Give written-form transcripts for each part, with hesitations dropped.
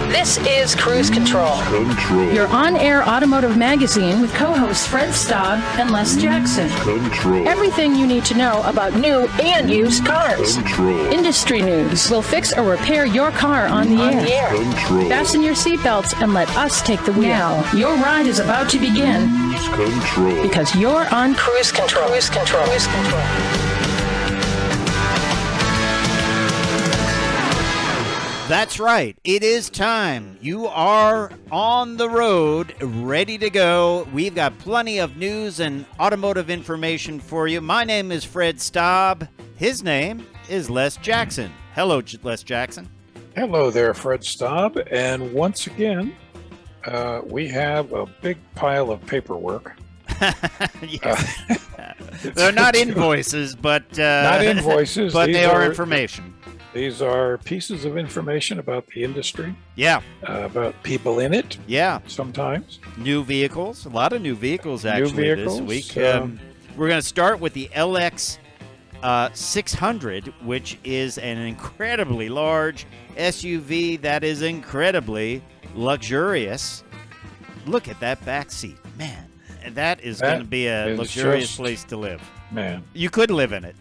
This is Cruise Control. Your on-air automotive magazine with co-hosts Fred Staub and Les Jackson. Everything you need to know about new and used cars. Industry news. We'll fix or repair your car on the air. Fasten your seatbelts and let us take the wheel. Now, your ride is about to begin. Because you're on Cruise Control. Cruise Control. Cruise Control. That's right. It is time. You are on the road, ready to go. We've got plenty of news and automotive information for you. My name is Fred Staub. His name is Les Jackson. Hello, Les Jackson. Hello there, Fred Staub. And once again, we have a big pile of paperwork. They're not invoices, but not invoices, but they are information. These are pieces of information about the industry. Yeah. About people in it. Yeah. Sometimes. New vehicles. A lot of new vehicles, actually, this week. We're going to start with the LX600, which is an incredibly large SUV that is incredibly luxurious. Look at that back seat. Man, that is going to be a luxurious place to live. Man. You could live in it.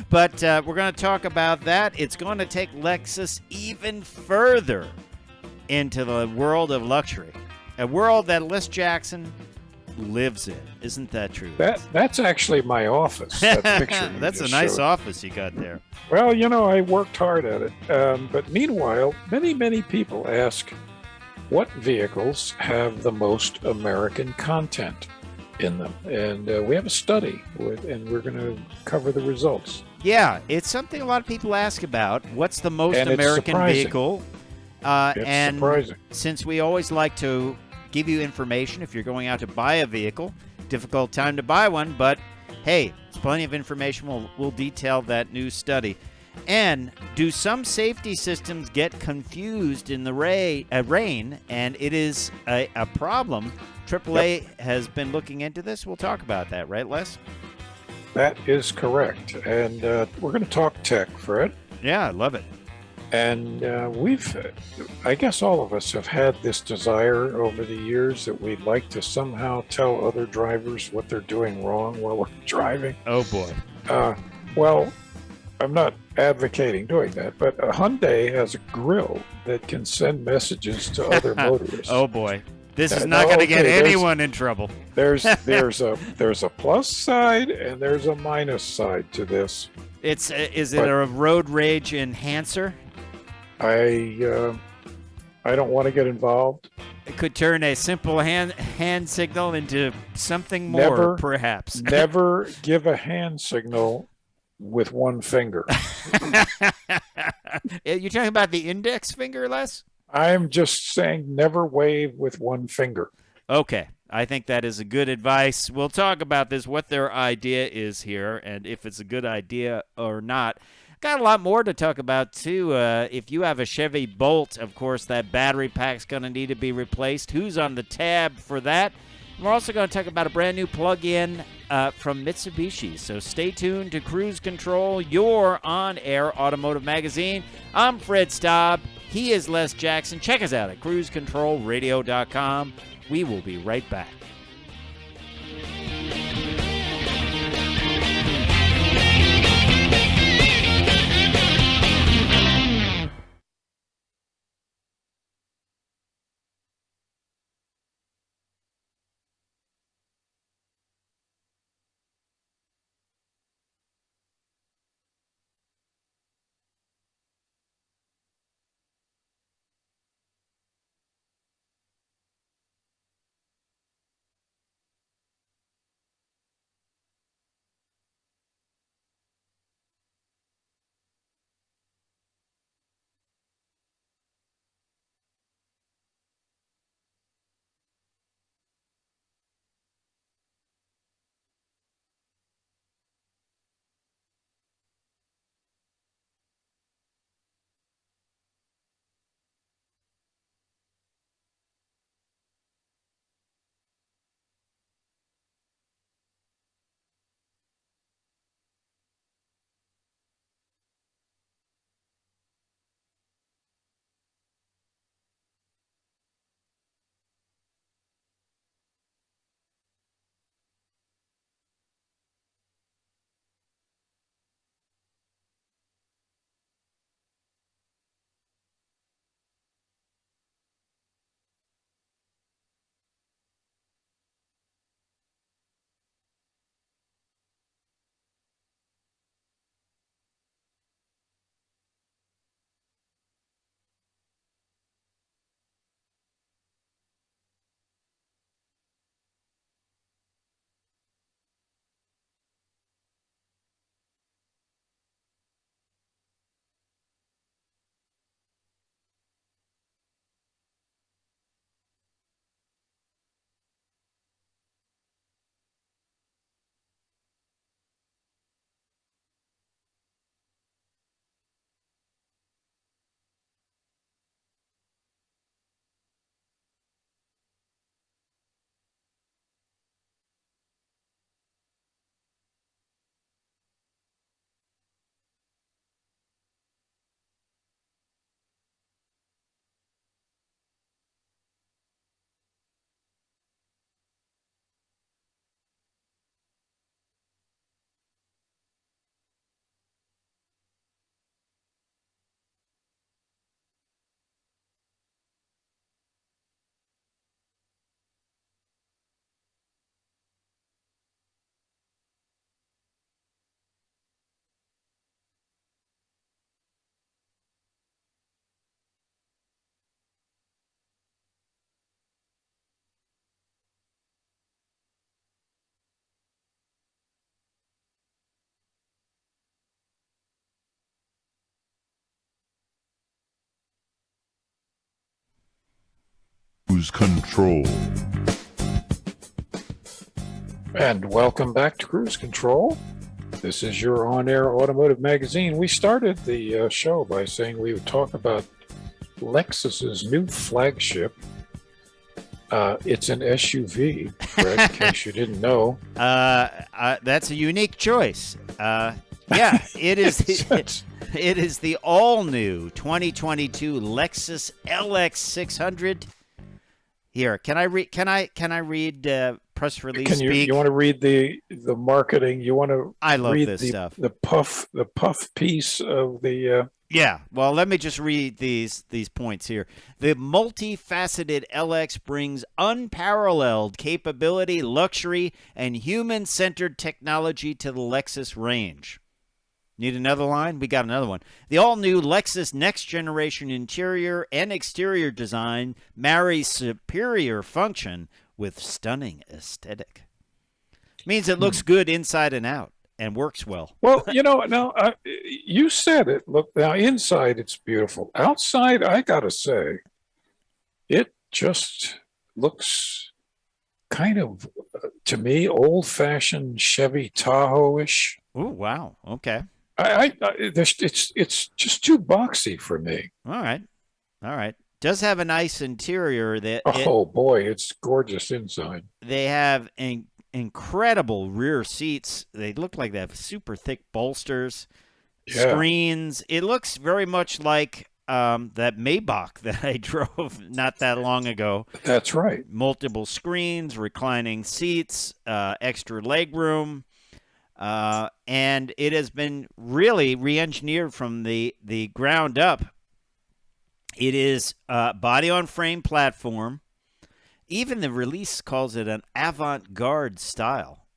But we're going to talk about that. It's going to take Lexus even further into the world of luxury, a world that Les Jackson lives in. Isn't that true? That's actually my office. That picture that's a nice office you got there. Well, you know, I worked hard at it. But meanwhile, many people ask, what vehicles have the most American content in them? And we have a study, and we're going to cover the results. Yeah, it's something a lot of people ask about. What's the most and American vehicle? It's surprising. Since we always like to give you information if you're going out to buy a vehicle, difficult time to buy one, but hey, there's plenty of information. We'll detail that new study. And do some safety systems get confused in the rain? And it is a problem. AAA has been looking into this. We'll talk about that, right, Les? That is correct. And we're going to talk tech, Fred. Yeah, I love it. And I guess all of us have had this desire over the years that we'd like to somehow tell other drivers what they're doing wrong while we're driving. Oh, boy. Well, I'm not advocating doing that, but a Hyundai has a grill that can send messages to other motorists. Oh, boy. This is not going to get anyone in trouble. There's a plus side and there's a minus side to this. Is it a road rage enhancer? I don't want to get involved. It could turn a simple hand signal into something more, perhaps. Never give a hand signal with one finger. You're talking about the index finger, Les? I'm just saying never wave with one finger. Okay. I think that is a good advice. We'll talk about this, what their idea is here, and if it's a good idea or not. Got a lot more to talk about, too. If you have a Chevy Bolt, of course, that battery pack's going to need to be replaced. Who's on the tab for that? And we're also going to talk about a brand-new plug-in from Mitsubishi. So stay tuned to Cruise Control, your on-air automotive magazine. I'm Fred Staub. He is Les Jackson. Check us out at cruisecontrolradio.com. We will be right back. Cruise Control. And welcome back to Cruise Control. This is your on-air automotive magazine. We started the show by saying we would talk about Lexus's new flagship. It's an SUV, Fred, in case you didn't know. That's a unique choice. Yeah, it is. It is the all-new 2022 Lexus LX600. Here, can I read? Can I read press release? You want to read the marketing? You want to? I love read this stuff. The puff piece of the. Yeah. Well, let me just read these points here. The multifaceted LX brings unparalleled capability, luxury, and human-centered technology to the Lexus range. Need another line? We got another one. The all-new Lexus next-generation interior and exterior design marries superior function with stunning aesthetic. Means it looks good inside and out and works well. Well, now you said it. Look, now inside it's beautiful. Outside, I gotta say, it just looks kind of, to me, old-fashioned Chevy Tahoe-ish. Oh, wow. Okay. It's just too boxy for me. All right. Does have a nice interior. Boy, it's gorgeous inside. They have incredible rear seats. They look like they have super thick bolsters, screens. It looks very much like that Maybach that I drove not that long ago. That's right. Multiple screens, reclining seats, extra legroom. And it has been really re-engineered from the ground up. It is body-on-frame platform. Even the release calls it an avant-garde style,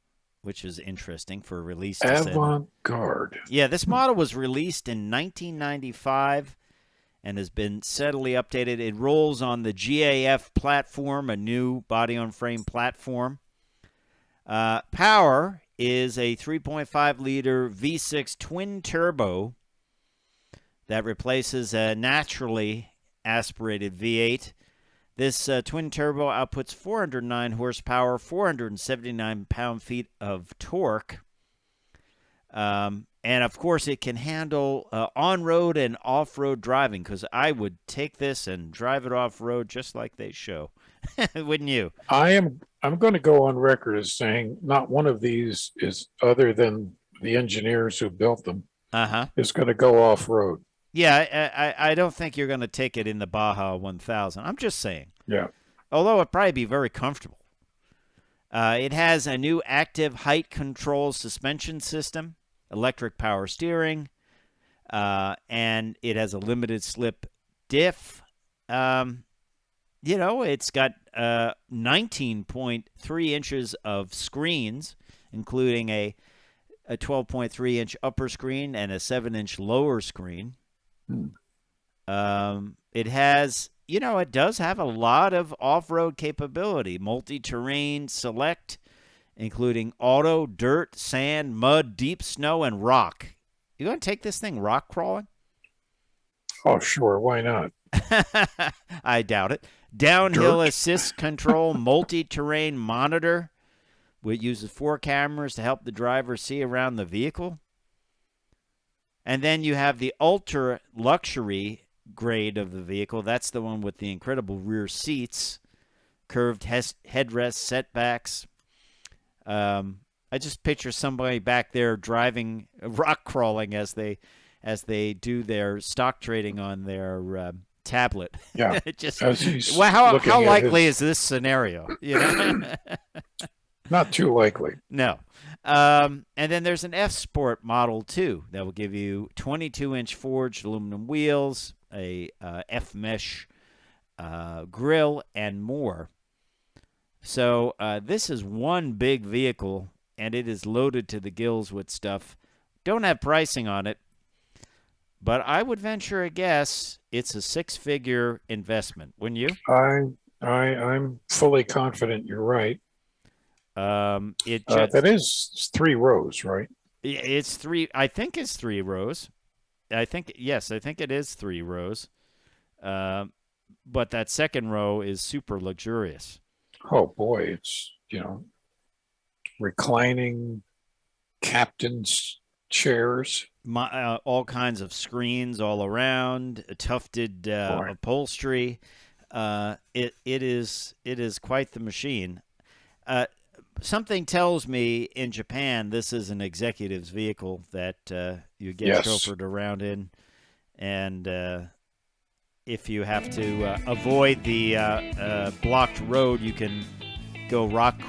which is interesting for a release. Avant-garde. Yeah, this model was released in 1995 and has been steadily updated. It rolls on the GAF platform, a new body-on-frame platform. Power is a 3.5-liter V6 twin-turbo that replaces a naturally aspirated V8. This twin-turbo outputs 409 horsepower, 479 pound-feet of torque. And, of course, it can handle on-road and off-road driving, because I would take this and drive it off-road just like they show. Wouldn't you? I'm going to go on record as saying not one of these is, other than the engineers who built them, is going to go off-road. Yeah, I don't think you're going to take it in the Baja 1000. I'm just saying. Yeah. Although it'd probably be very comfortable. It has a new active height control suspension system, electric power steering, and it has a limited slip diff. It's got 19.3 inches of screens, including a 12.3-inch upper screen and a 7-inch lower screen. It has, it does have a lot of off-road capability, multi-terrain select, including auto, dirt, sand, mud, deep snow, and rock. You going to take this thing rock crawling? Oh, sure. Why not? I doubt it. Downhill assist control, multi-terrain monitor, which uses 4 cameras to help the driver see around the vehicle. And then you have the ultra luxury grade of the vehicle. That's the one with the incredible rear seats, curved headrests, setbacks. I just picture somebody back there driving, rock crawling as they do their stock trading on their tablet. Yeah. How likely is this scenario? Not too likely. No. And then there's an F Sport Model 2 that will give you 22-inch forged aluminum wheels, a F mesh grill, and more. So this is one big vehicle, and it is loaded to the gills with stuff. Don't have pricing on it, but I would venture a guess it's a 6-figure investment, wouldn't you? I'm fully confident you're right. That is 3 rows, right? It's 3. I think it's 3 rows. I think it is 3 rows. but that second row is super luxurious. Oh boy, it's reclining captain's chairs. All kinds of screens all around, tufted upholstery. It is quite the machine. Something tells me in Japan this is an executive's vehicle that you get chauffeured around in, and if you have to avoid the blocked road, you can go rock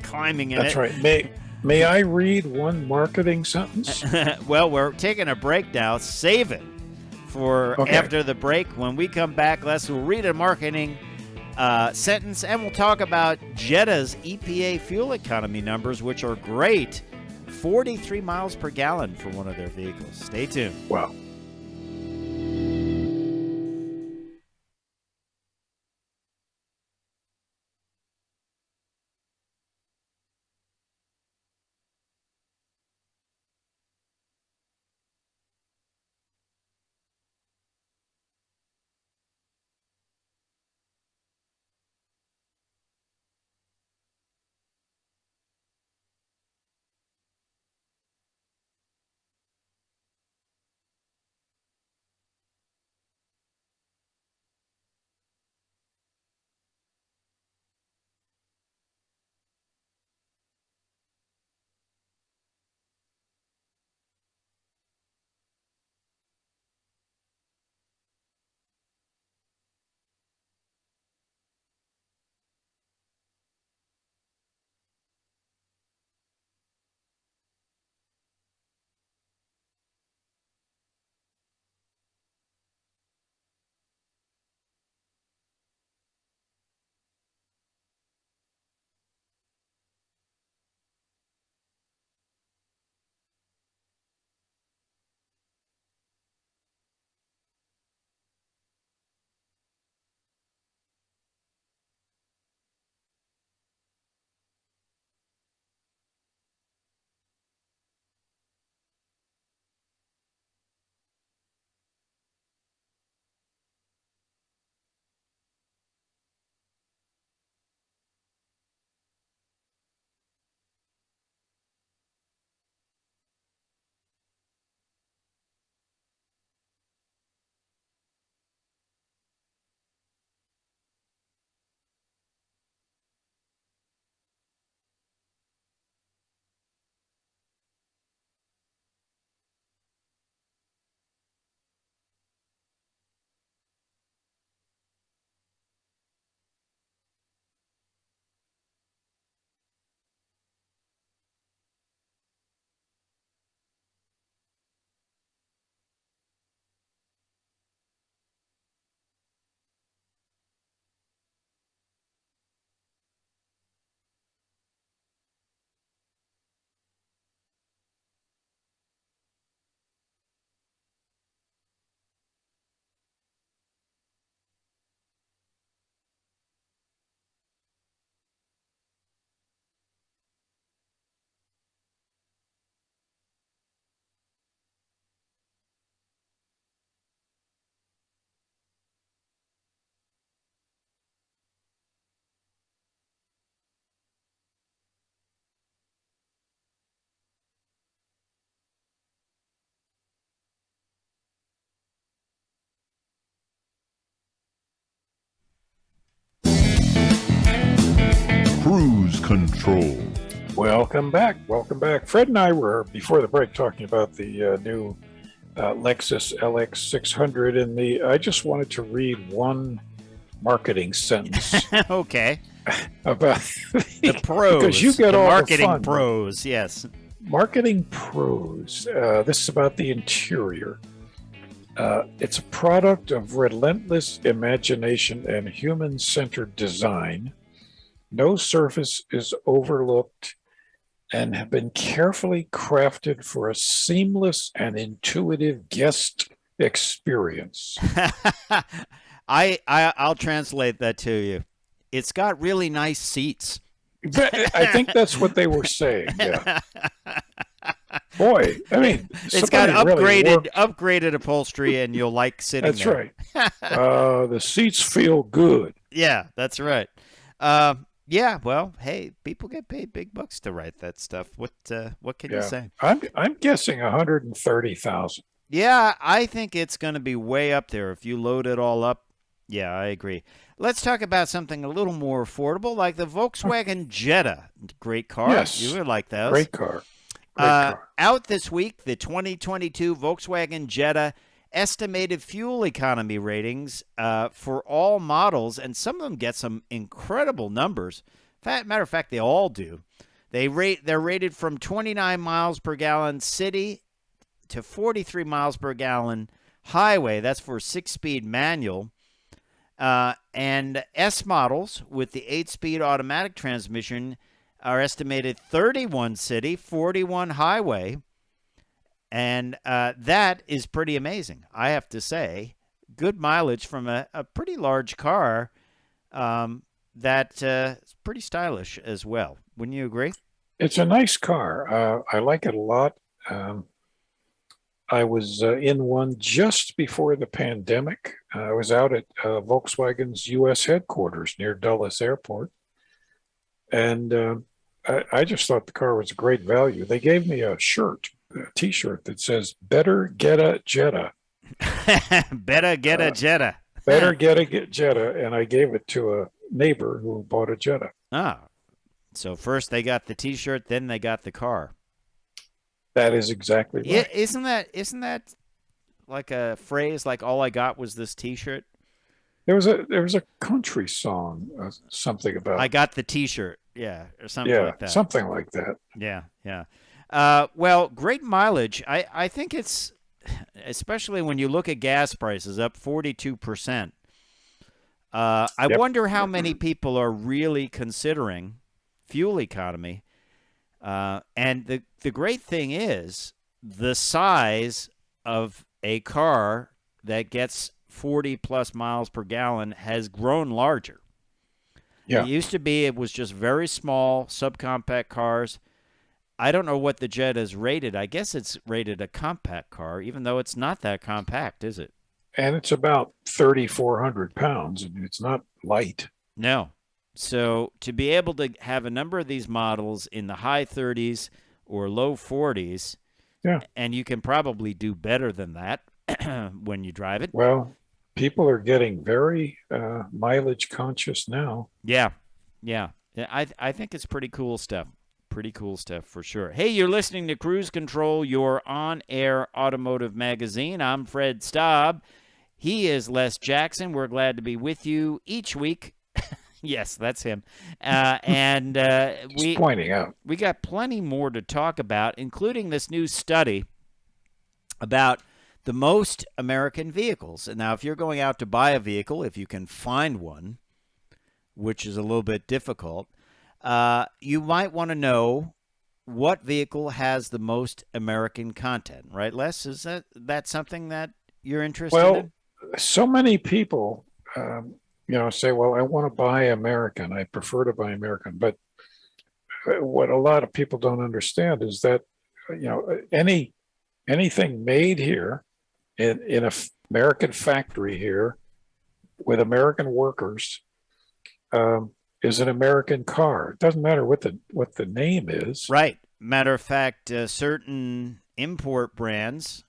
climbing in That's it. right. May I read one marketing sentence? Well, we're taking a break now. Save it for after the break. When we come back, Les will read a marketing sentence, and we'll talk about Jetta's EPA fuel economy numbers, which are great. 43 miles per gallon for one of their vehicles. Stay tuned. Wow. Cruise control. Welcome back. Fred and I were, before the break, talking about the new Lexus LX600, and I just wanted to read one marketing sentence Okay. about The pros. because you get the all marketing the fun. pros, yes. Marketing pros. This is about the interior. It's a product of relentless imagination and human-centered design. No surface is overlooked and have been carefully crafted for a seamless and intuitive guest experience. I'll translate that to you. It's got really nice seats. I think that's what they were saying. Yeah. Boy, I mean, It's got really upgraded upholstery, and you'll like sitting That's there. right. The seats feel good. Yeah, that's right. Yeah, well, hey, people get paid big bucks to write that stuff. What can you say? I'm guessing 130,000. Yeah, I think it's going to be way up there if you load it all up. Yeah, I agree. Let's talk about something a little more affordable, like the Volkswagen Jetta. Great car. Yes. You would like those. Great car. Great car. Out this week, the 2022 Volkswagen Jetta estimated fuel economy ratings for all models, and some of them get some incredible numbers. Matter of fact, they all do. They're rated from 29 miles per gallon city to 43 miles per gallon highway. That's for 6-speed manual. And S models with the 8-speed automatic transmission are estimated 31 city, 41 highway. And that is pretty amazing, I have to say. Good mileage from a pretty large car that is pretty stylish as well. Wouldn't you agree? It's a nice car. I like it a lot. I was in one just before the pandemic. I was out at Volkswagen's U.S. headquarters near Dulles Airport. And I just thought the car was a great value. They gave me a T-shirt that says, "Better get a Jetta." Better get a Jetta. Better get a Jetta. And I gave it to a neighbor who bought a Jetta. Ah, so first they got the T-shirt, then they got the car. That is exactly right. Yeah, isn't that like a phrase like all I got was this T-shirt? There was a country song, something about I got the T-shirt, yeah, or something like that. Something like that. Yeah. Well, great mileage. I think it's, especially when you look at gas prices, up 42%. I wonder how many people are really considering fuel economy. And the great thing is the size of a car that gets 40 plus miles per gallon has grown larger. Yeah. It used to be it was just very small subcompact cars. I don't know what the Jetta is rated. I guess it's rated a compact car, even though it's not that compact, is it? And it's about 3,400 pounds, and it's not light. No. So to be able to have a number of these models in the high 30s or low 40s, and you can probably do better than that when you drive it. Well, people are getting very mileage conscious now. Yeah. I think it's pretty cool stuff. Pretty cool stuff for sure. Hey, you're listening to Cruise Control, your on-air automotive magazine. I'm Fred Staub. He is Les Jackson. We're glad to be with you each week. Yes, that's him. And Just pointing out. We got plenty more to talk about, including this new study about the most American vehicles. And now, if you're going out to buy a vehicle, if you can find one, which is a little bit difficult, you might want to know what vehicle has the most American content, right, Les? Is that something that you're interested in? Well, so many people say, well, I want to buy American. I prefer to buy American. But what a lot of people don't understand is that, anything made here in an American factory here with American workers is an American car. It doesn't matter what the name is. Right. Matter of fact, certain import brands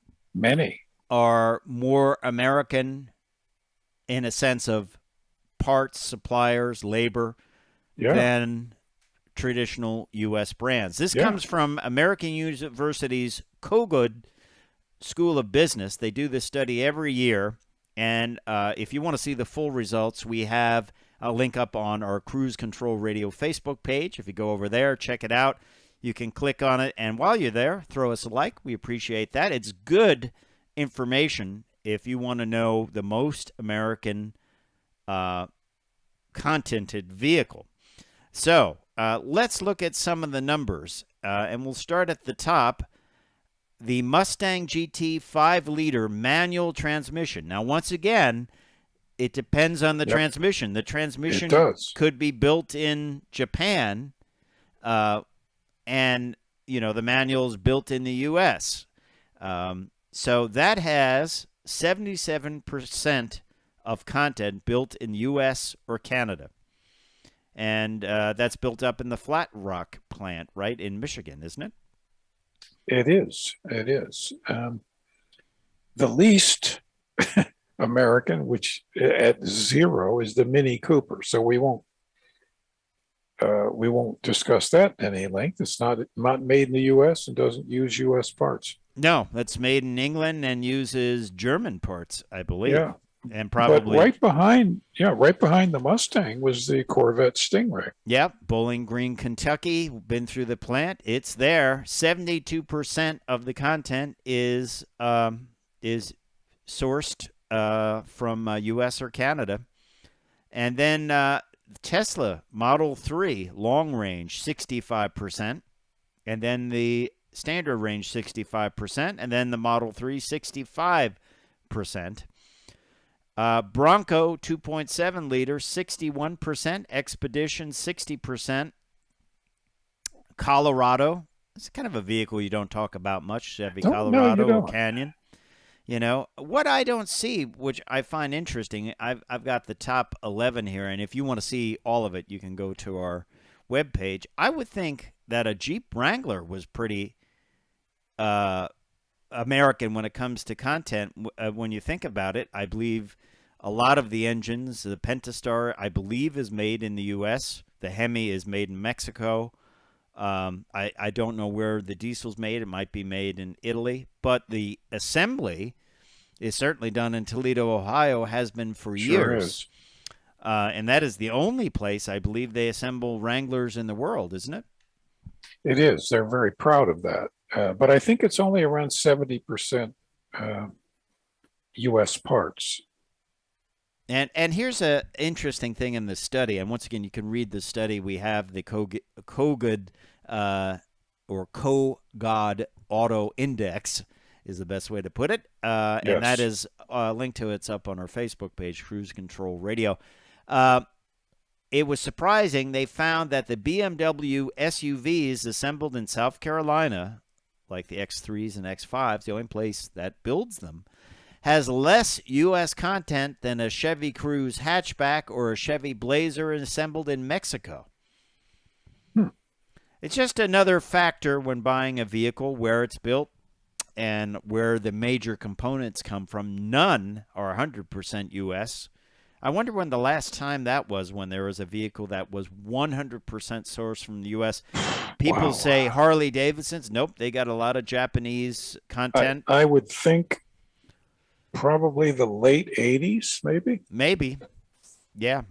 are more American in a sense of parts, suppliers, labor than traditional U.S. brands. This comes from American University's Kogod School of Business. They do this study every year, and if you want to see the full results, we have a link up on our Cruise Control Radio Facebook page. If you go over there, check it out. You can click on it, and while you're there, throw us a like. We appreciate that. It's good information if you want to know the most American contented vehicle. So let's look at some of the numbers, and we'll start at the top. The Mustang GT 5-liter manual transmission. Now, once again, it depends on the transmission. The transmission could be built in Japan, and the manual's built in the U.S. So that has 77% of content built in U.S. or Canada. And that's built up in the Flat Rock plant, right, in Michigan, isn't it? It is. It is. The least American, which at 0, is the Mini Cooper. So we won't discuss that at any length. It's not made in the U.S. and doesn't use U.S. parts. No, that's made in England and uses German parts, I believe. Yeah. And probably But right behind the Mustang was the Corvette Stingray. Yep, Bowling Green, Kentucky. Been through the plant. It's there. 72% of the content is sourced from U.S. or Canada. And then Tesla Model 3 long range, 65%. And then the standard range, 65%. And then the Model 3, 65%. Bronco 2.7 liter, 61%. Expedition, 60%. Colorado, it's kind of a vehicle you don't talk about much, Chevy Colorado or Canyon. What I don't see, which I find interesting, I've got the top 11 here, and if you want to see all of it, you can go to our webpage. I would think that a Jeep Wrangler was pretty American when it comes to content. When you think about it, I believe a lot of the engines, the Pentastar, I believe, is made in the U.S. The Hemi is made in Mexico. I don't know where the diesel's made. It might be made in Italy. But the assembly is certainly done in Toledo, Ohio, has been for years. And that is the only place, I believe, they assemble Wranglers in the world, isn't it? It is. They're very proud of that. But I think it's only around 70% U.S. parts. And here's an interesting thing in the study. And once again, you can read the study. We have the COGOD or COGOD Auto Index is the best way to put it. Yes. And that is linked to it's up on our Facebook page, Cruise Control Radio. It was surprising. They found that the BMW SUVs assembled in South Carolina, like the X3s and X5s, the only place that builds them, has less U.S. content than a Chevy Cruze hatchback or a Chevy Blazer assembled in Mexico. It's just another factor when buying a vehicle, where it's built and where the major components come from. None are 100% U.S. I wonder when the last time that was, when there was a vehicle that was 100% sourced from the U.S. People say Harley Davidsons. Nope, they got a lot of Japanese content. I would think probably the late 80s, maybe. Maybe. Yeah,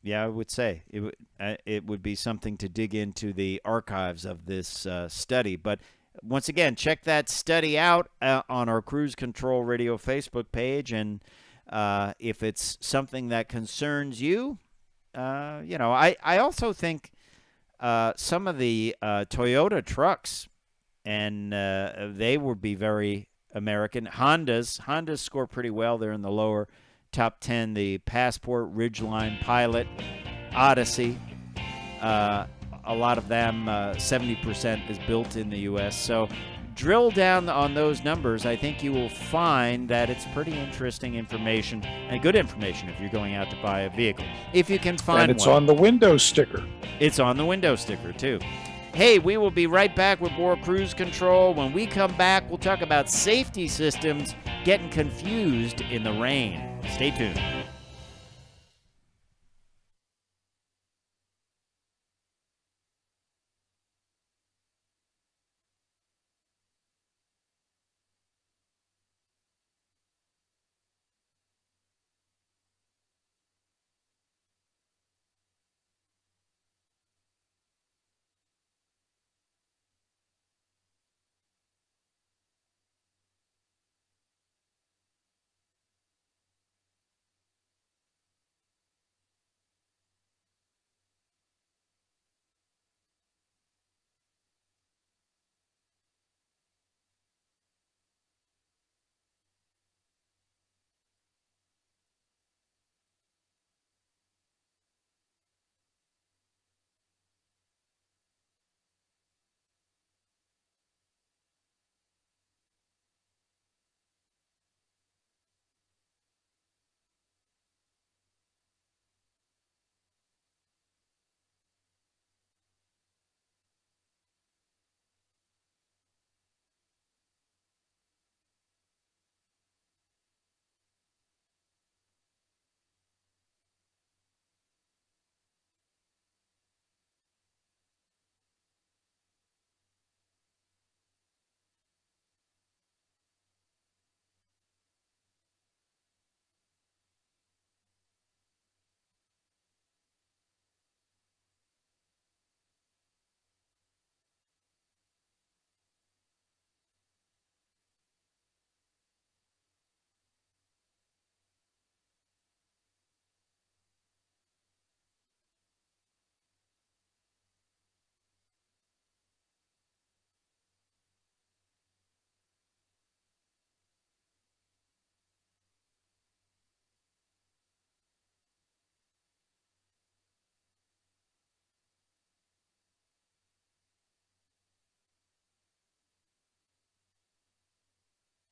I would say. It would be something to dig into the archives of this study. But once again, check that study out on our Cruise Control Radio Facebook page. And if it's something that concerns you, I also think some of the Toyota trucks, and they would be very American. Hondas score pretty well. They're in the lower top 10. The Passport, Ridgeline, Pilot, Odyssey, a lot of them, 70% is built in the U.S. So drill down on those numbers. I think you will find that it's pretty interesting information and good information if you're going out to buy a vehicle. If you can find one. And it's on the window sticker. It's on the window sticker, too. Hey, we will be right back with more Cruise Control. When we come back, we'll talk about safety systems getting confused in the rain. Stay tuned.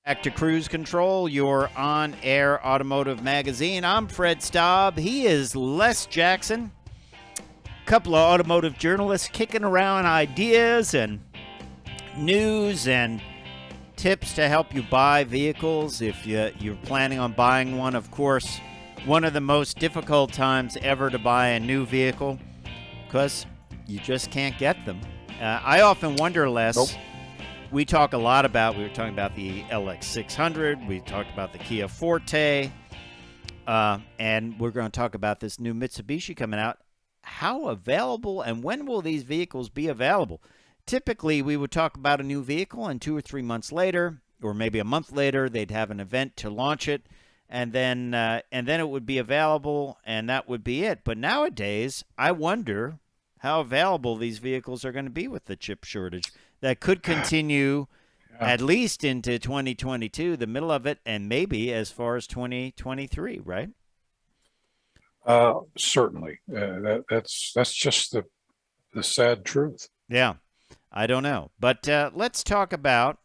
Back to Cruise Control, your on-air automotive magazine. I'm Fred Staub. He is Les Jackson. A couple of automotive journalists kicking around ideas and news and tips to help you buy vehicles if you're planning on buying one. Of course, one of the most difficult times ever to buy a new vehicle because you just can't get them. I often wonder, Les, we were talking about the LX600, we talked about the Kia Forte, and we're going to talk about this new Mitsubishi coming out. How available and when will these vehicles be available? Typically, we would talk about a new vehicle, and 2 or 3 months later, or maybe a month later, they'd have an event to launch it, and then it would be available, and that would be it. But nowadays, I wonder how available these vehicles are going to be with the chip shortage. That could continue at least into 2022, the middle of it, and maybe as far as 2023, right? Certainly. That's just the sad truth. Yeah, I don't know. But let's talk about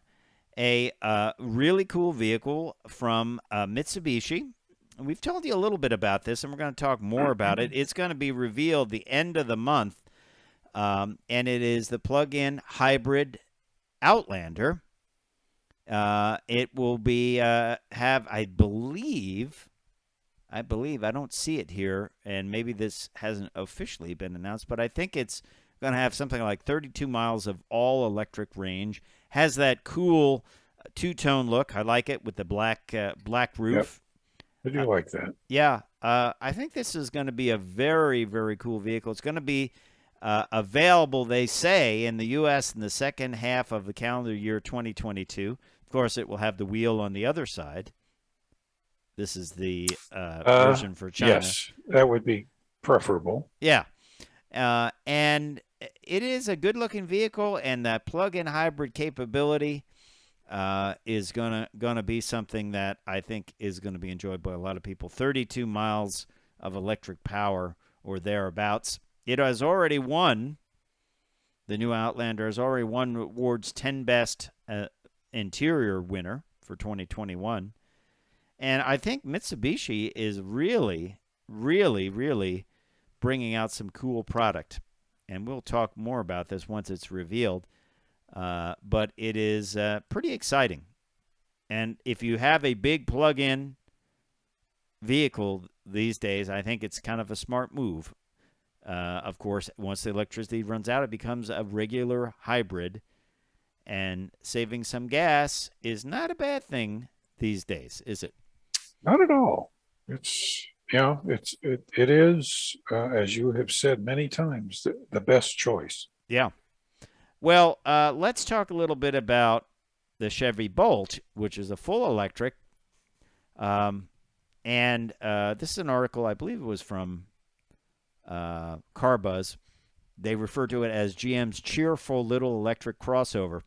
a really cool vehicle from Mitsubishi. We've told you a little bit about this, and we're going to talk more about it. It's going to be revealed the end of the month. And it is the plug-in hybrid Outlander. It will be have, I believe, I don't see it here, and maybe this hasn't officially been announced, but I think it's going to have something like 32 miles of all-electric range. Has that cool two-tone look. I like it with the black roof. Yep. I do like that. Yeah. I think this is going to be a very, very cool vehicle. It's going to be available, they say, in the U.S. in the second half of the calendar year 2022. Of course, it will have the wheel on the other side. This is the version for China. Yes, that would be preferable. Yeah. And it is a good-looking vehicle, and that plug-in hybrid capability is gonna be something that I think is going to be enjoyed by a lot of people. 32 miles of electric power or thereabouts. It has already won, the new Outlander has already won awards 10 Best Interior winner for 2021. And I think Mitsubishi is really, really, really bringing out some cool product. And we'll talk more about this once it's revealed. But it is pretty exciting. And if you have a big plug-in vehicle these days, I think it's kind of a smart move. Of course, once the electricity runs out, it becomes a regular hybrid, and saving some gas is not a bad thing these days, is it? Not at all. It is, as you have said many times, the best choice. Yeah. Well, let's talk a little bit about the Chevy Bolt, which is a full electric. And this is an article, I believe it was from CarBuzz. They refer to it as GM's cheerful little electric crossover.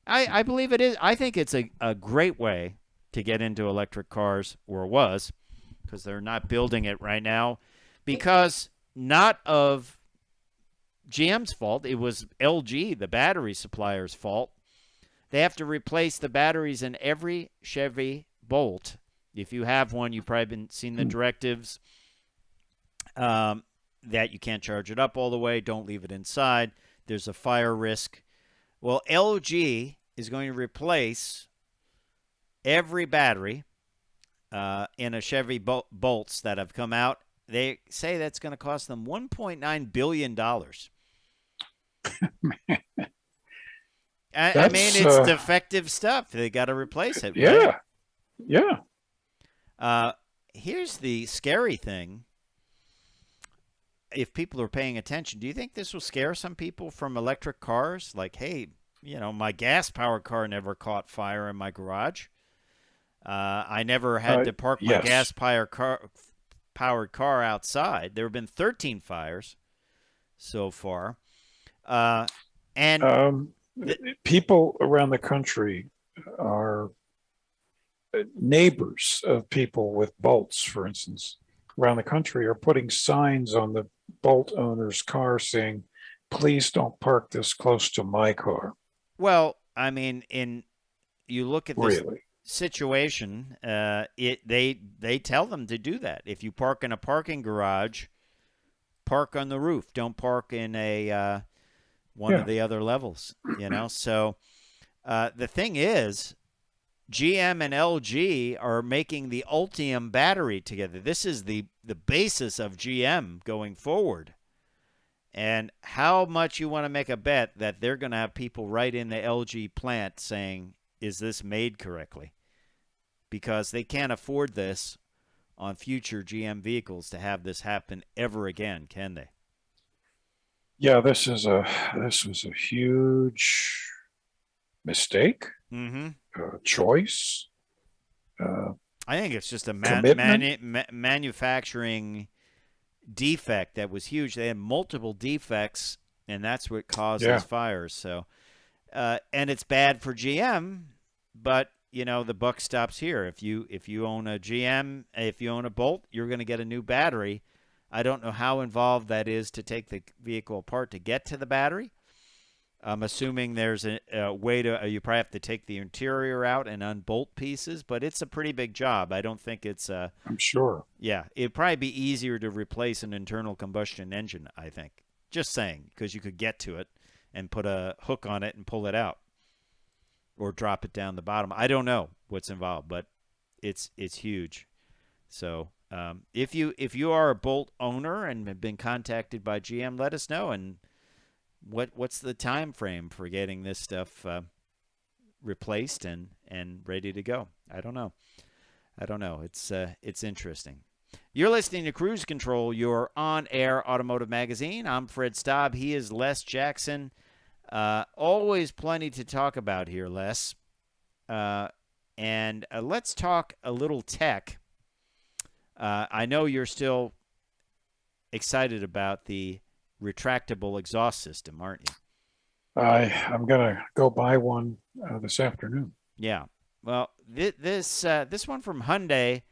I believe it is. I think it's a great way to get into electric cars, or was, because they're not building it right now, because not of GM's fault. It was LG, the battery supplier's fault. They have to replace the batteries in every Chevy Bolt. If you have one, you've probably seen the directives. That you can't charge it up all the way. Don't leave it inside. There's a fire risk. Well, LG is going to replace every battery in a Chevy Bolts that have come out. They say that's going to cost them $1.9 billion. I mean, it's defective stuff. They got to replace it. Yeah. Right? Yeah. Here's the scary thing. If people are paying attention, do you think this will scare some people from electric cars? Like, hey, my gas-powered car never caught fire in my garage. I never had to park my gas-powered car outside. There have been 13 fires so far. People around the country are neighbors of people with Bolts, for instance, around the country are putting signs on the Bolt owner's car saying, "Please don't park this close to my car." Well, I mean, in you look at this Really? situation, they tell them to do that. If you park in a parking garage, park on the roof. Don't park in a one of the other levels. So the thing is, GM and LG are making the Ultium battery together. This is the basis of GM going forward. And how much you want to make a bet that they're going to have people right in the LG plant saying, is this made correctly? Because they can't afford this on future GM vehicles to have this happen ever again, can they? Yeah, this was a huge mistake, choice. I think it's just a manufacturing defect that was huge. They had multiple defects, and that's what caused these fires. So, and it's bad for GM, but the buck stops here. If you own a GM, if you own a Bolt, you're going to get a new battery. I don't know how involved that is to take the vehicle apart to get to the battery. I'm assuming there's a way to you probably have to take the interior out and unbolt pieces, but it's a pretty big job. I don't think it's I'm sure. Yeah, it'd probably be easier to replace an internal combustion engine, I think. Just saying, because you could get to it and put a hook on it and pull it out or drop it down the bottom. I don't know what's involved, but it's huge. So if you are a Bolt owner and have been contacted by GM, let us know. And what's the time frame for getting this stuff replaced and ready to go? I don't know. It's interesting. You're listening to Cruise Control, your on-air automotive magazine. I'm Fred Staub. He is Les Jackson. Always plenty to talk about here, Les. And let's talk a little tech. I know you're still excited about the retractable exhaust system, aren't you? I'm going to go buy one this afternoon. Yeah. Well, this one from Hyundai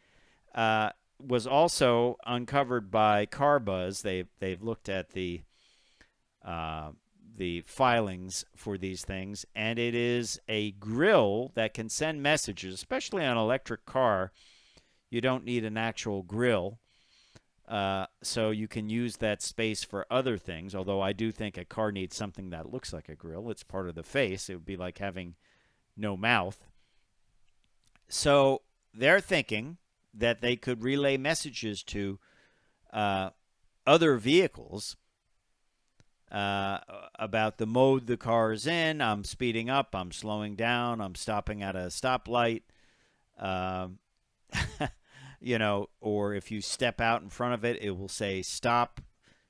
was also uncovered by CarBuzz. They've looked at the filings for these things, and it is a grill that can send messages, especially on an electric car. You don't need an actual grill, so you can use that space for other things, although I do think a car needs something that looks like a grill. It's part of the face. It would be like having no mouth. So they're thinking that they could relay messages to other vehicles about the mode the car is in. I'm speeding up. I'm slowing down. I'm stopping at a stoplight. Or if you step out in front of it, it will say stop,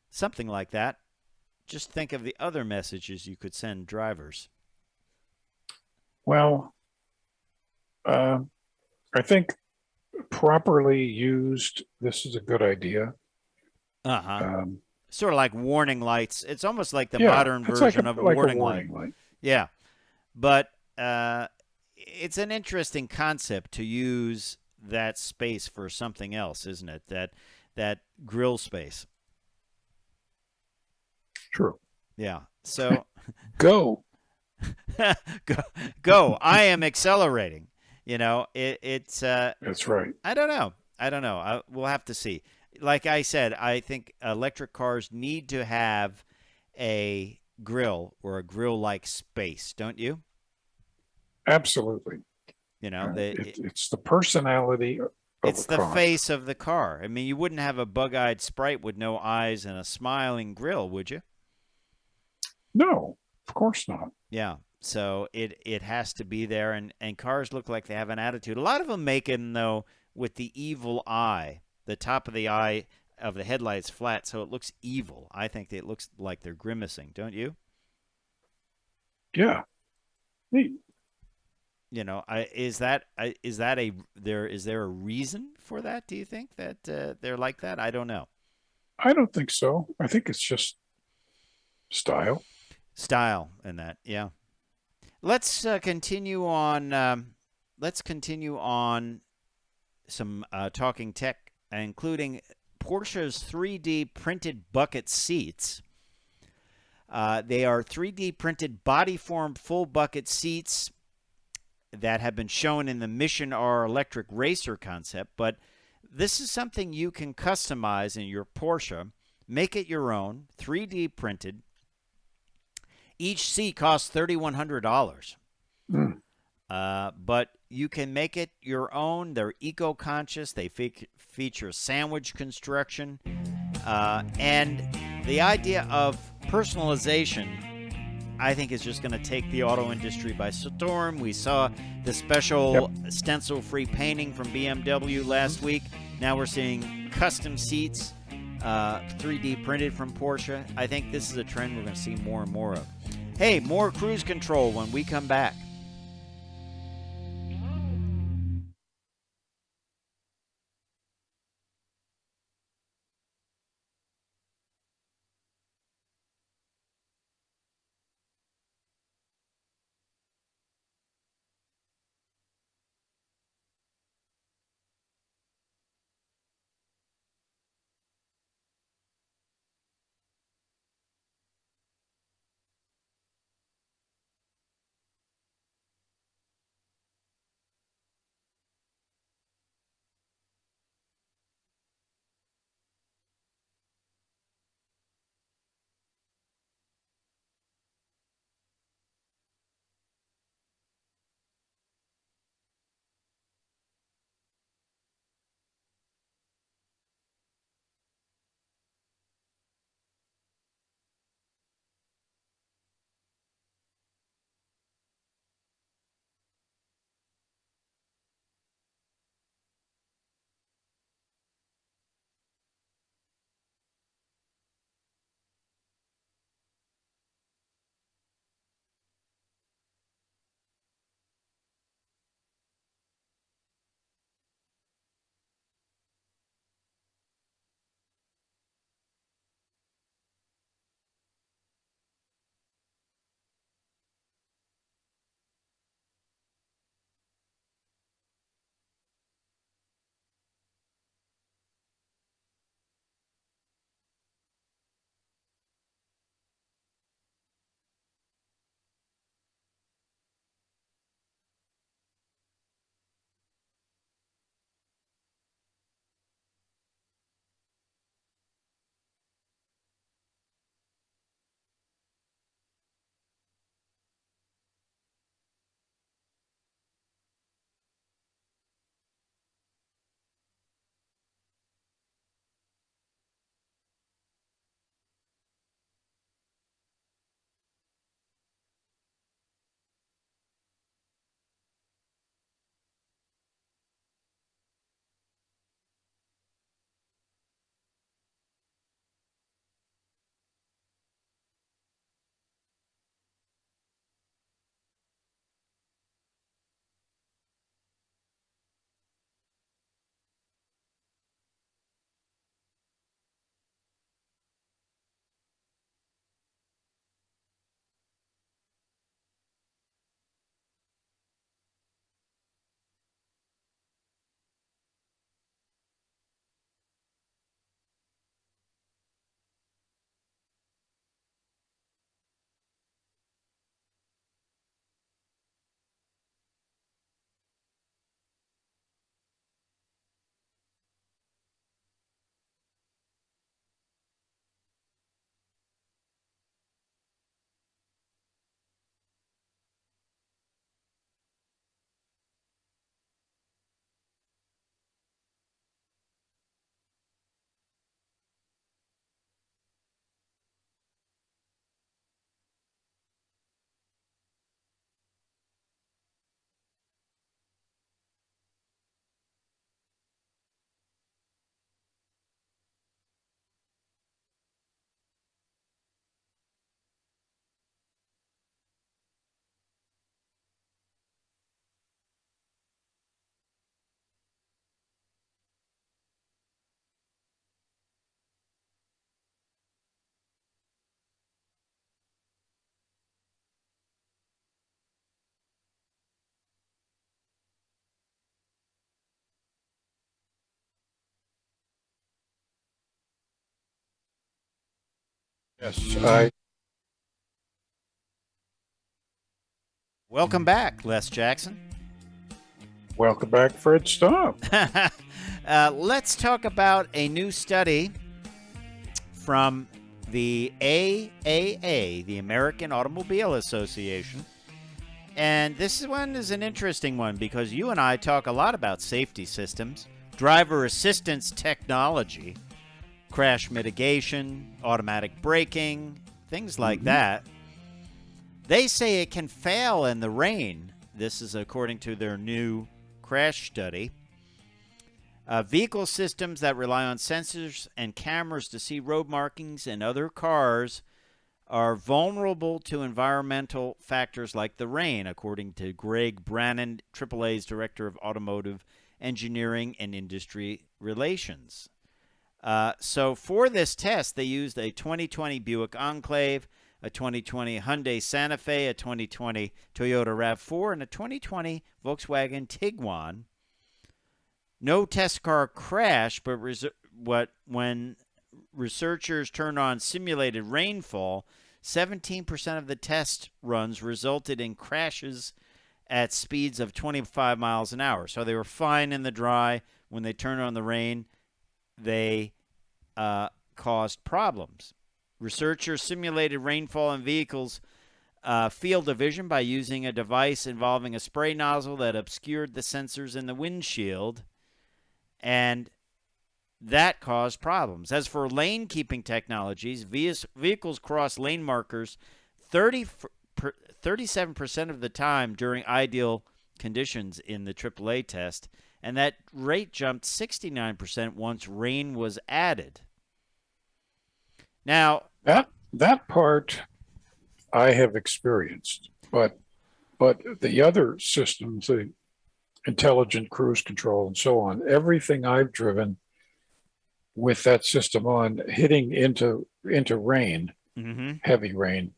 something like that. Just think of the other messages you could send drivers. Well, I think properly used, this is a good idea. Sort of like warning lights. It's almost like the modern version of a warning light. Yeah. But it's an interesting concept to use that space for something else, isn't it? That grill space. True. Yeah. So go. Go. I am accelerating. It's that's right. I don't know. We'll have to see. Like I said, I think electric cars need to have a grill or a grill-like space, don't you? Absolutely. It's the personality of it's the the car. face of the car. I mean, you wouldn't have a bug-eyed Sprite with no eyes and a smiling grill, would you? No, of course not. Yeah. So it has to be there, and cars look like they have an attitude. A lot of them make them, though, with the evil eye. The top of the eye of the headlight's flat, so it looks evil. I think it looks like they're grimacing, don't you? Yeah. Neat. Is there a reason for that? Do you think that they're like that? I don't know. I don't think so. I think it's just style. Style and that, yeah. Let's continue on. Let's continue on some talking tech, including Porsche's 3D printed bucket seats. They are 3D printed body form full bucket seats. that have been shown in the Mission R electric racer concept, but this is something you can customize in your Porsche, make it your own, 3D printed. Each seat costs $3,100. But you can make it your own. They're eco-conscious. They feature sandwich construction. And the idea of personalization, I think, is just going to take the auto industry by storm. We saw the special stencil-free painting from BMW last week. Now we're seeing custom seats, 3D printed from Porsche. I think this is a trend we're going to see more and more of. Hey, more cruise control when we come back. Yes, Welcome back, Les Jackson. Welcome back, Fred Staub. Let's talk about a new study from the AAA, the American Automobile Association. And this one is an interesting one because you and I talk a lot about safety systems, driver assistance technology, crash mitigation, automatic braking, things like that. They say it can fail in the rain. This is according to their new crash study. Vehicle systems that rely on sensors and cameras to see road markings and other cars are vulnerable to environmental factors like the rain, according to Greg Brannon, AAA's Director of Automotive Engineering and Industry Relations. So for this test, they used a 2020 Buick Enclave, a 2020 Hyundai Santa Fe, a 2020 Toyota RAV4, and a 2020 Volkswagen Tiguan. No test car crashed, but when researchers turned on simulated rainfall, 17% of the test runs resulted in crashes at speeds of 25 miles an hour. So they were fine in the dry. When they turned on the rain, they caused problems. Researchers simulated rainfall in vehicles' field of vision by using a device involving a spray nozzle that obscured the sensors in the windshield, and that caused problems. As for lane-keeping technologies, vehicles cross lane markers 37% of the time during ideal conditions in the AAA test, and that rate jumped 69% once rain was added. Now, that part I have experienced, but the other systems, the intelligent cruise control and so on, everything I've driven with that system on, hitting into rain, heavy rain,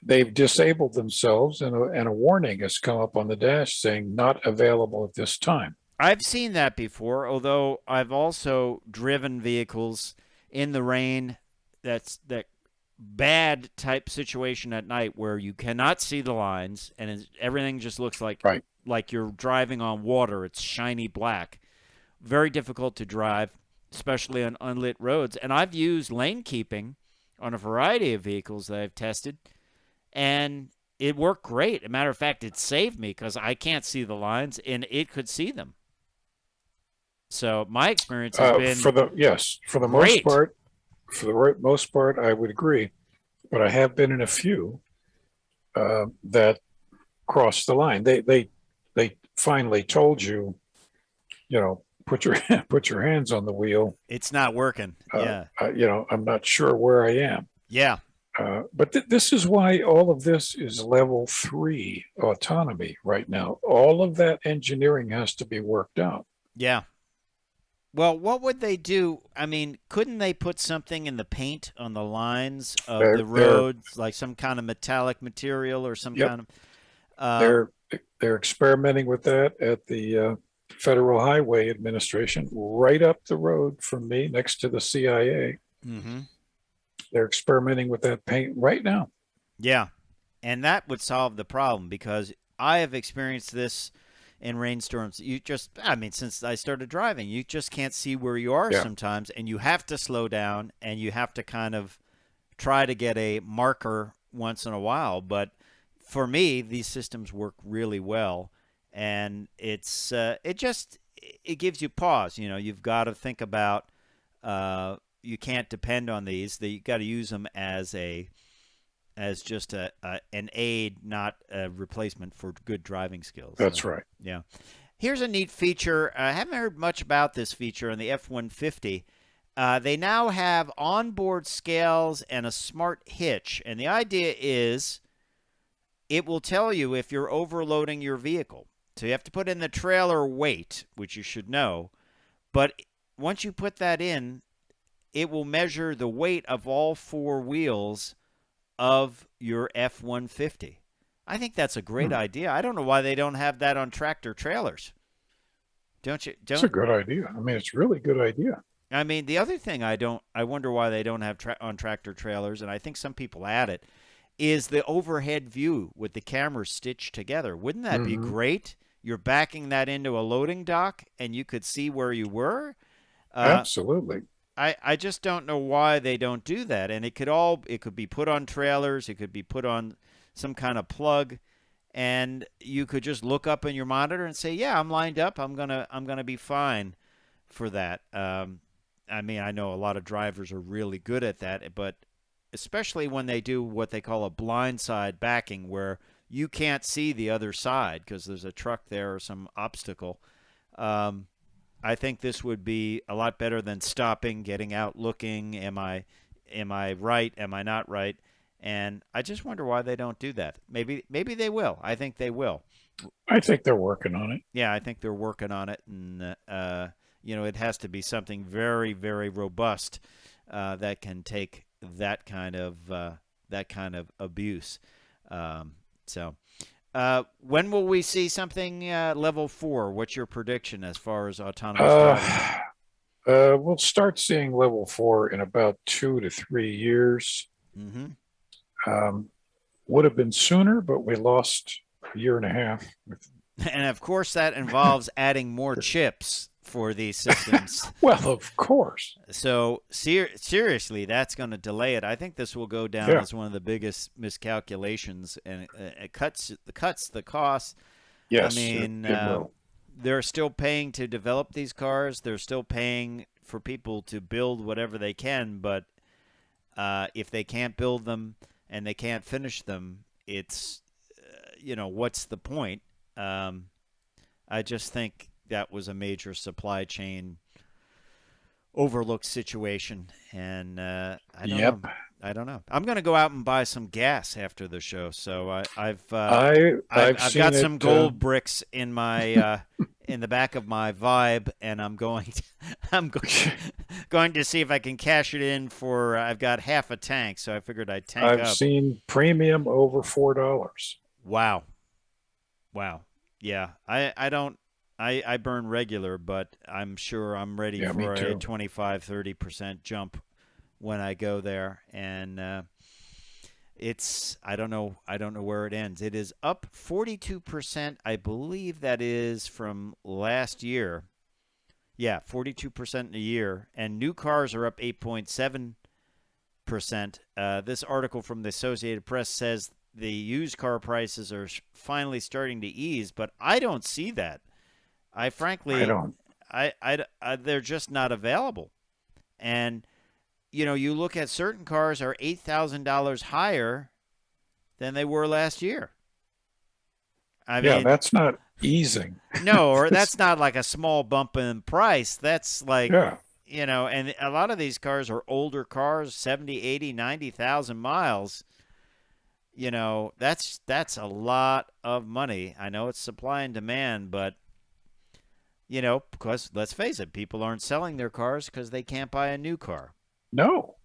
they've disabled themselves, and a warning has come up on the dash saying not available at this time. I've seen that before, although I've also driven vehicles in the rain. That's that bad type situation at night where you cannot see the lines and everything just looks like you're driving on water. It's shiny black. Very difficult to drive, especially on unlit roads. And I've used lane keeping on a variety of vehicles that I've tested, and it worked great. As a matter of fact, it saved me because I can't see the lines and it could see them. So my experience has been for the most part, I would agree. But I have been in a few that crossed the line. They finally told you, put your hands on the wheel. It's not working. Yeah. I'm not sure where I am. Yeah. But this is why all of this is level 3 autonomy right now. All of that engineering has to be worked out. Yeah. Well, what would they do? I mean, couldn't they put something in the paint on the lines of the roads, like some kind of metallic material or some kind of... They're experimenting with that at the Federal Highway Administration, right up the road from me, next to the CIA. They're experimenting with that paint right now. Yeah, and that would solve the problem because I have experienced this in rainstorms. Since I started driving, you just can't see where you are sometimes, and you have to slow down, and you have to kind of try to get a marker once in a while. But for me, these systems work really well, and it gives you pause. You've got to think about you can't depend on these. You got to use them as just an aid, not a replacement for good driving skills. That's right. Yeah. Here's a neat feature. I haven't heard much about this feature on the F-150. They now have onboard scales and a smart hitch, and the idea is it will tell you if you're overloading your vehicle. So you have to put in the trailer weight, which you should know, but once you put that in, it will measure the weight of all 4 wheels of your F-150. I think that's a great idea. I don't know why they don't have that on tractor trailers. Don't you? It's a good idea. I mean, it's a really good idea. I mean, the other thing I wonder why they don't have on tractor trailers, and I think some people add it, is the overhead view with the cameras stitched together. Wouldn't that be great you're backing that into a loading dock, and you could see where you were. Absolutely. I just don't know why they don't do that. And it could be put on trailers, it could be put on some kind of plug, and you could just look up in your monitor and say, yeah, I'm lined up. I'm gonna be fine for that. I mean, I know a lot of drivers are really good at that, but especially when they do what they call a blindside backing, where you can't see the other side because there's a truck there or some obstacle. I think this would be a lot better than stopping, getting out, looking. Am I right? Am I not right? And I just wonder why they don't do that. Maybe they will. I think they will. I think they're working on it. Yeah, I think they're working on it, and it has to be something very, very robust that can take that kind of abuse. When will we see something level 4? What's your prediction as far as autonomous driving? We'll start seeing level 4 in about 2 to 3 years. Mm-hmm. Would have been sooner, but we lost a year and a half. And of course, that involves adding more chips for these systems. Well, of course. So seriously, that's going to delay it. I think this will go down as one of the biggest miscalculations, and it cuts the costs. Yes, I mean, it will. They're still paying to develop these cars. They're still paying for people to build whatever they can, but if they can't build them and they can't finish them, it's what's the point? I just think that was a major supply chain overlooked situation, and I don't know. I'm going to go out and buy some gas after the show. So I've got some gold bricks in my in the back of my Vibe, and I'm going to see if I can cash it in for. I've got half a tank, so I figured I'd tank up. I've seen premium over $4. Wow. Yeah, I burn regular, but I'm sure I'm ready for a 25-30% jump when I go there, and I don't know where it ends. It is up 42%. I believe that is from last year. Yeah, 42% in a year, and new cars are up 8.7%. This article from the Associated Press says the used car prices are finally starting to ease, but I don't see that. I don't. They're just not available. And, you look at certain cars are $8,000 higher than they were last year. I mean, that's not easing. No, or that's not like a small bump in price. That's like, and a lot of these cars are older cars, 70, 80, 90,000 miles. That's a lot of money. I know it's supply and demand, but because let's face it, people aren't selling their cars because they can't buy a new car. No.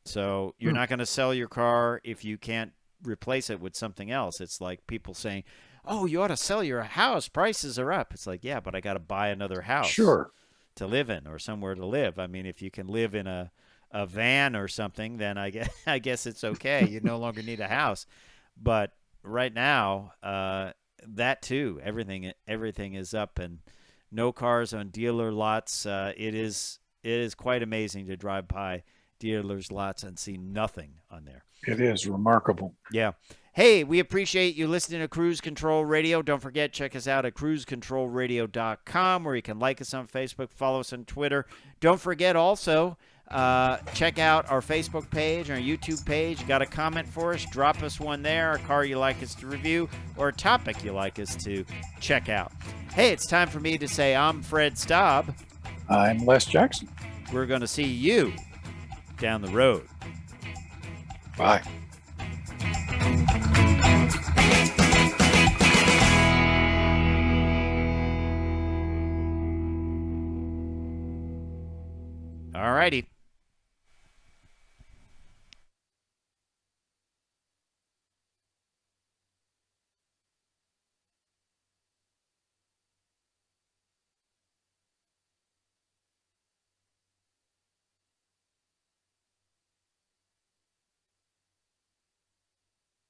So you're not going to sell your car if you can't replace it with something else. It's like people saying, oh, you ought to sell your house. Prices are up. It's like, yeah, but I got to buy another house to live in or somewhere to live. I mean, if you can live in a van or something, then I guess it's okay. You no longer need a house. But right now, that too, everything is up, and no cars on dealer lots. It is quite amazing to drive by dealers' lots and see nothing on there. It is remarkable. Yeah. Hey, we appreciate you listening to Cruise Control Radio. Don't forget, check us out at cruisecontrolradio.com, where you can like us on Facebook, follow us on Twitter. Don't forget also, check out our Facebook page, our YouTube page. Got a comment for us? Drop us one there, a car you like us to review, or a topic you like us to check out. Hey, it's time for me to say I'm Fred Staub. I'm Les Jackson. We're going to see you down the road. Bye. All righty.